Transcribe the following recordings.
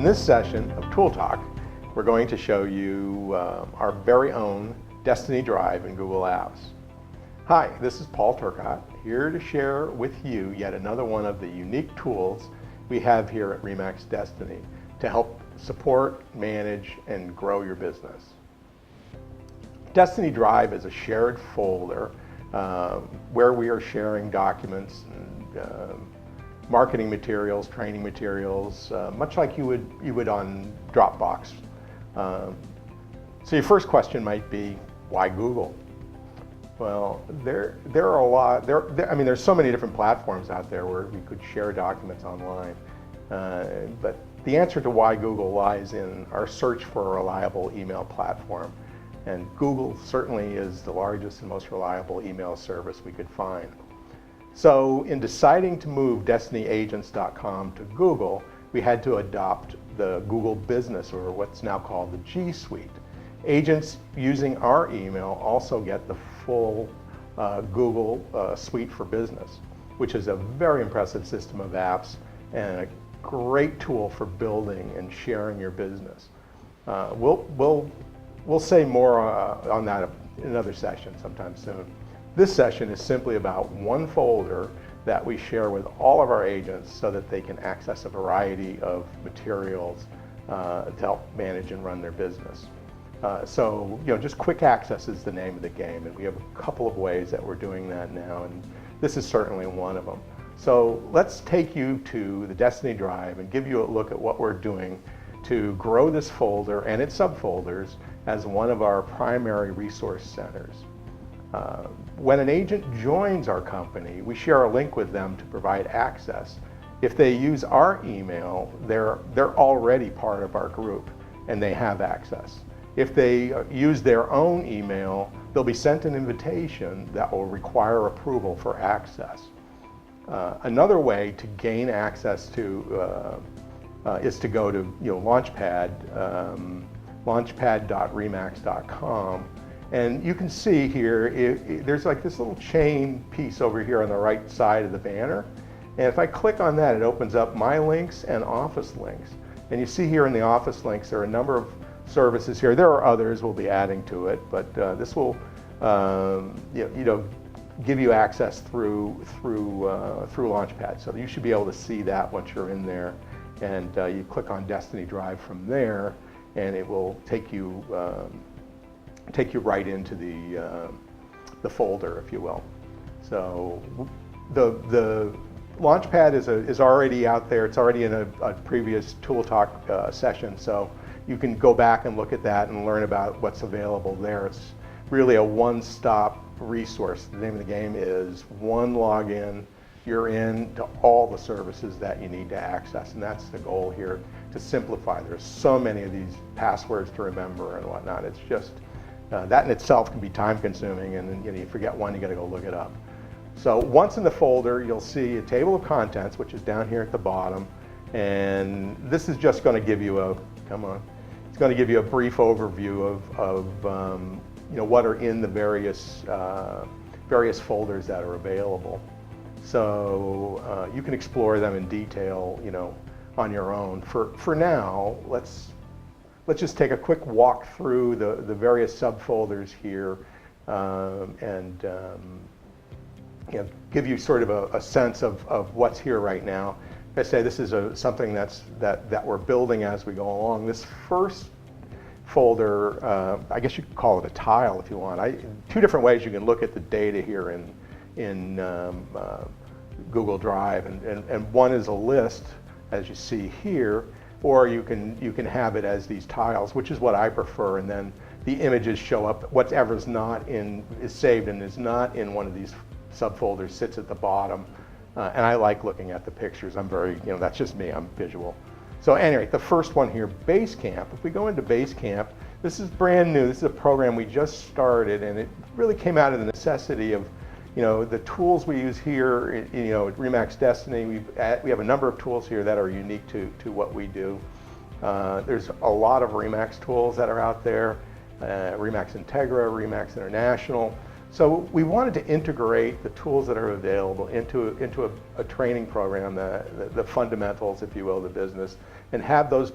In this session of Tool Talk, we're going to show you our very own Destiny Drive in Google Apps. Hi, this is Paul Turcotte, here to share with you yet another one of the unique tools we have here at RE/MAX Destiny to help support, manage, and grow your business. Destiny Drive is a shared folder where we are sharing documents and marketing materials, training materials, much like you would on Dropbox. So your first question might be, why Google? Well, there are a lot. There's so many different platforms out there where we could share documents online, but the answer to why Google lies in our search for a reliable email platform. And Google certainly is the largest and most reliable email service we could find. So in deciding to move destinyagents.com to Google, we had to adopt the Google Business, or what's now called the G Suite. Agents using our email also get the full Google Suite for Business, which is a very impressive system of apps and a great tool for building and sharing your business. We'll say more on that in another session sometime soon. This session is simply about one folder that we share with all of our agents so that they can access a variety of materials to help manage and run their business. So just quick access is the name of the game, and we have a couple of ways that we're doing that now, and this is certainly one of them. So let's take you to the Destiny Drive and give you a look at what we're doing to grow this folder and its subfolders as one of our primary resource centers. When an agent joins our company, we share a link with them to provide access. If they use our email, they're already part of our group and they have access. If they use their own email, they'll be sent an invitation that will require approval for access. Another way to gain access to is to go to Launchpad, launchpad.remax.com. And you can see here, there's like this little chain piece over here on the right side of the banner. And if I click on that, it opens up My Links and Office Links. And you see here in the Office Links, there are a number of services here. There are others we'll be adding to it, but this will give you access through Launchpad. So you should be able to see that once you're in there. And you click on Destiny Drive from there, and it will take you right into the folder, if you will. So the Launchpad is already out there. It's already in a previous Tool Talk session, so you can go back and look at that and learn about what's available there. It's really a one-stop resource. The name of the game is one login. You're in to all the services that you need to access, and that's the goal here, to simplify. There's so many of these passwords to remember and whatnot. It's just that in itself can be time consuming, and you forget one, you got to go look it up. So once in the folder, you'll see a table of contents, which is down here at the bottom, and this is just going to give you it's going to give you a brief overview of what are in the various folders that are available. So you can explore them in detail, on your own. For now, let's just take a quick walk through the various subfolders here, and give you sort of a sense of what's here right now. Like I say, this is something that we're building as we go along. This first folder, I guess you could call it a tile if you want. Two different ways you can look at the data here in Google Drive, and one is a list, as you see here, or you can have it as these tiles, which is what I prefer, and then the images show up. Whatever's is saved and is not in one of these subfolders sits at the bottom, and I like looking at the pictures. I'm very, that's just me, I'm visual. So anyway, the first one here, Basecamp. If we go into Basecamp, this is brand new. This is a program we just started, and it really came out of the necessity of the tools we use here, at RE/MAX Destiny. We have a number of tools here that are unique to what we do. There's a lot of RE/MAX tools that are out there, RE/MAX Integra, RE/MAX International. So we wanted to integrate the tools that are available into a training program, the fundamentals, if you will, of the business, and have those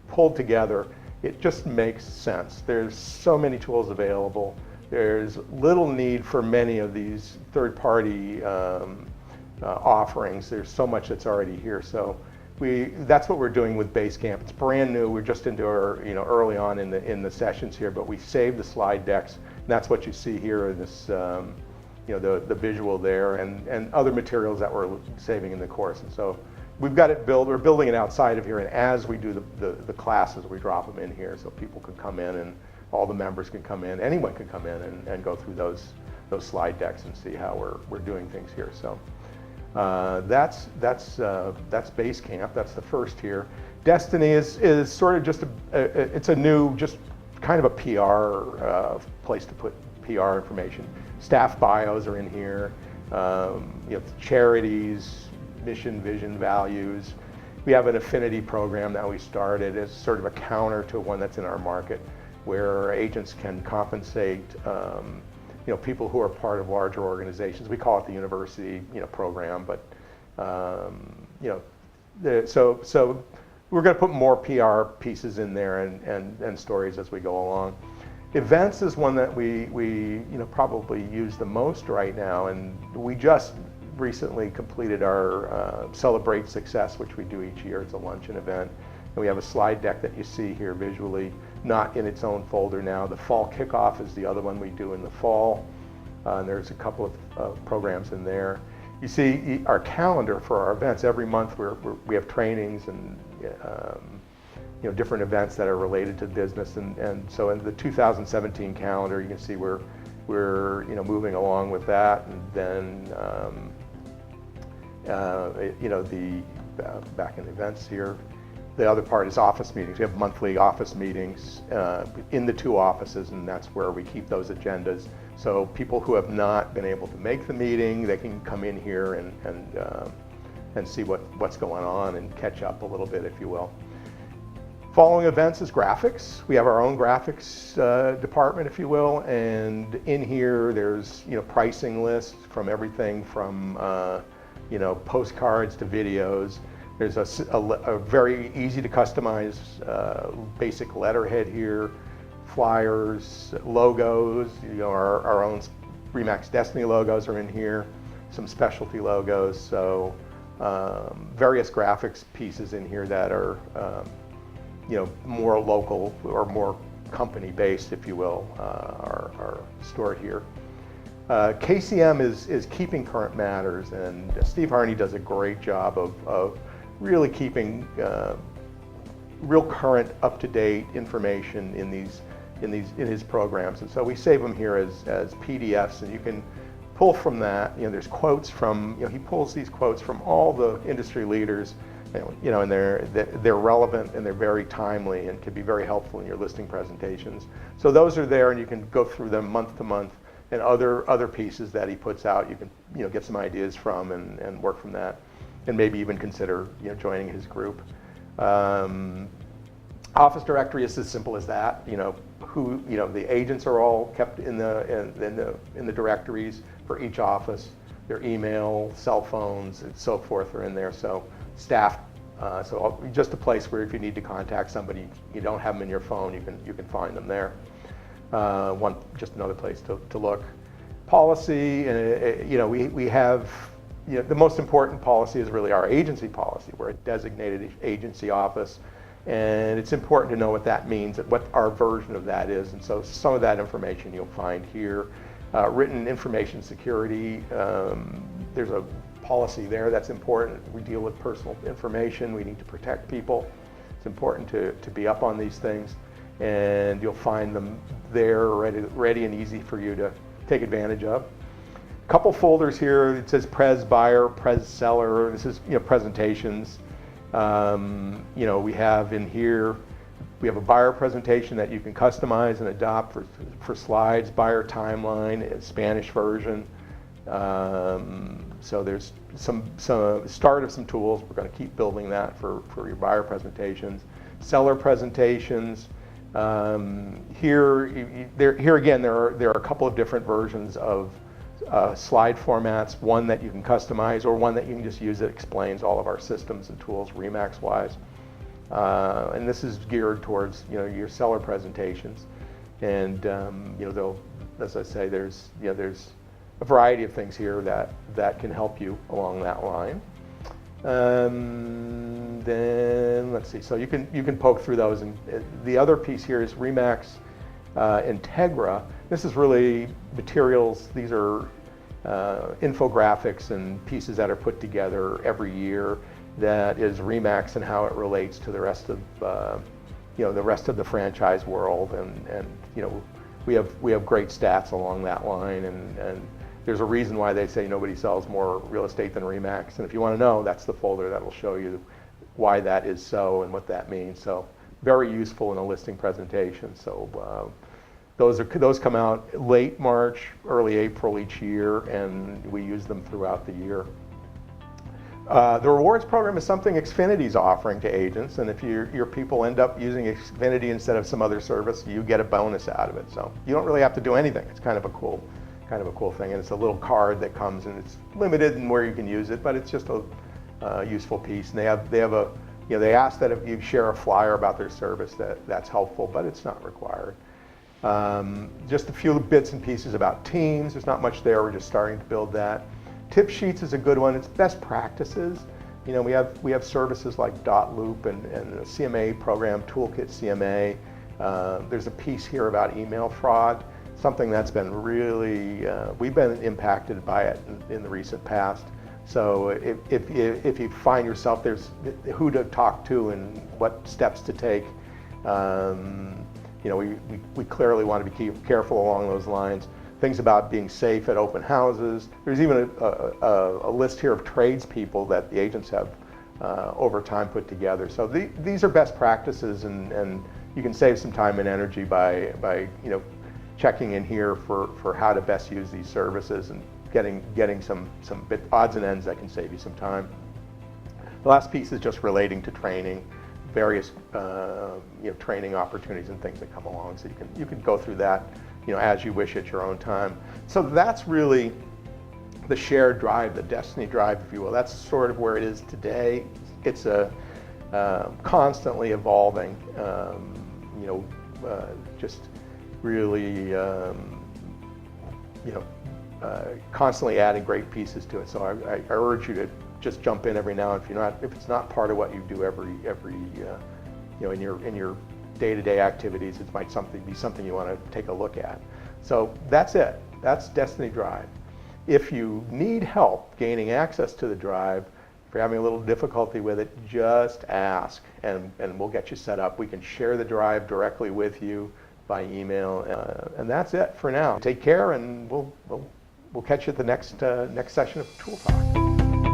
pulled together. It just makes sense. There's so many tools available. There's little need for many of these third-party offerings. There's so much that's already here. So that's what we're doing with Basecamp. It's brand new. We're just into our, early on in the sessions here, but we saved the slide decks. And that's what you see here in this, the visual there, and other materials that we're saving in the course. And so we've got it built. We're building it outside of here, and as we do the classes, we drop them in here so people can come in, and all the members can come in. Anyone can come in and go through those slide decks and see how we're doing things here. So that's Basecamp. That's the first here. Destiny is sort of just it's a new, just kind of a PR place to put PR information. Staff bios are in here. Charities, mission, vision, values. We have an affinity program that we started as sort of a counter to one that's in our market, where agents can compensate people who are part of larger organizations. We call it the university program, but so we're going to put more PR pieces in there and stories as we go along. Events is one that we probably use the most right now, and we just recently completed our Celebrate Success, which we do each year. It's a luncheon event, and we have a slide deck that you see here visually, not in its own folder now. The fall kickoff is the other one we do in the fall. And there's a couple of programs in there. You see our calendar for our events. Every month we have trainings and different events that are related to business. And so in the 2017 calendar, you can see we're moving along with that. And then back in events here, the other part is office meetings. We have monthly office meetings in the two offices, and that's where we keep those agendas. So people who have not been able to make the meeting, they can come in here and see what's going on and catch up a little bit, if you will. Following events is graphics. We have our own graphics department, if you will, and in here there's pricing lists from everything from postcards to videos. There's a very easy to customize basic letterhead here, flyers, logos. Our own RE/MAX Destiny logos are in here, some specialty logos. So various graphics pieces in here that are more local or more company based, if you will, are stored here. KCM is Keeping Current Matters, and Steve Harney does a great job of really keeping real current, up-to-date information in his programs. And so we save them here as PDFs, and you can pull from that. There's quotes from, he pulls these quotes from all the industry leaders, and they're relevant and they're very timely and can be very helpful in your listing presentations. So those are there, and you can go through them month to month. And other pieces that he puts out, you can get some ideas from and work from that, and maybe even consider joining his group. Office directory is as simple as that. The agents are all kept in the directories for each office. Their email, cell phones, and so forth are in there. So staff, so just a place where if you need to contact somebody, you don't have them in your phone, you can find them there. Just another place to look. Policy, we have, the most important policy is really our agency policy. We're a designated agency office, and it's important to know what that means, what our version of that is. And so some of that information you'll find here. Written information security, there's a policy there that's important. We deal with personal information. We need to protect people. It's important to be up on these things, and you'll find them there ready and easy for you to take advantage of. A couple folders here. It says Pres Buyer, Pres Seller. This is presentations. We have in here, we have a buyer presentation that you can customize and adopt for slides, buyer timeline, a Spanish version. So there's some start of some tools. We're going to keep building that for your buyer presentations. Seller presentations. Here again, there are a couple of different versions of slide formats, one that you can customize or one that you can just use that explains all of our systems and tools Remax-wise. And this is geared towards your seller presentations. And as I say, there's a variety of things here that can help you along that line. Then let's see. So you can poke through those, and the other piece here is Remax Integra. This is really materials. These are infographics and pieces that are put together every year. That is Remax and how it relates to the rest of the rest of the franchise world, and we have great stats along that line, and there's a reason why they say nobody sells more real estate than Remax. And if you want to know, that's the folder that will show you why that is so and what that means. So very useful in a listing presentation. So those come out late March, early April each year, and we use them throughout the year. The rewards program is something Xfinity's offering to agents, and if your people end up using Xfinity instead of some other service, you get a bonus out of it. So you don't really have to do anything. It's kind of a cool thing, and it's a little card that comes, and it's limited in where you can use it, but it's just a useful piece. And they ask that if you share a flyer about their service, that's helpful, but it's not required. Just a few bits and pieces about teams. There's not much there. We're just starting to build that. Tip sheets is a good one. It's best practices. We have services like Dotloop and the CMA program, Toolkit CMA. There's a piece here about email fraud, something that's been really, we've been impacted by it in the recent past. So if you find yourself, there's who to talk to and what steps to take. We clearly want to be careful along those lines. Things about being safe at open houses. There's even a list here of tradespeople that the agents have over time put together. So these are best practices, and you can save some time and energy by checking in here for how to best use these services and getting some odds and ends that can save you some time. The last piece is just relating to training, various training opportunities and things that come along. So you can go through that as you wish at your own time. So that's really the shared drive, the Destiny drive, if you will. That's sort of where it is today. It's a constantly evolving, just really, constantly adding great pieces to it. So I urge you to just jump in every now and if it's not part of what you do every in your day-to-day activities, it might be something you want to take a look at. So that's it. That's Destiny Drive. If you need help gaining access to the drive, if you're having a little difficulty with it, just ask, and we'll get you set up. We can share the drive directly with you by email, and that's it for now. Take care, and we'll catch you at the next session of Tool Talk.